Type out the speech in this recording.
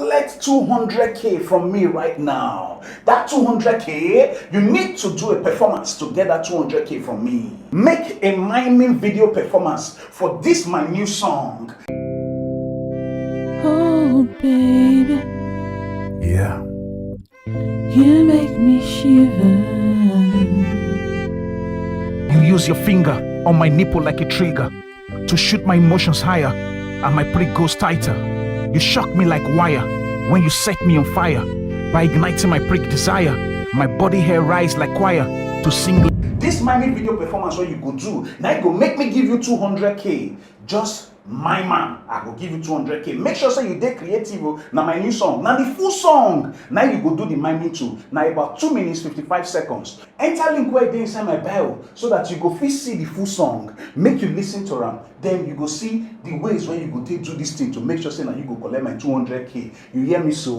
collect 200K from me right now. That 200K, you need to do a performance to get that 200K from me. Make a miming video performance for this my new song. Oh baby, Yeah. you make me shiver. You use your finger on my nipple like a trigger to shoot my emotions higher and my prick goes tighter. You shock me like wire when you set me on fire by igniting my prick desire. My body hair rise like choir to sing. This miming video performance what you go do, now you go make me give you 200K. Just my man, I go give you 200K. Make sure say you dey creative. Now my new song, now the full song. Now you go do the miming too. Now about 2 minutes 55 seconds. Enter link where dey inside my bio so that you go fit see the full song. Make you listen to them. Then you go see the ways where you go take do this thing to make sure say now you go collect my 200K. You hear me so?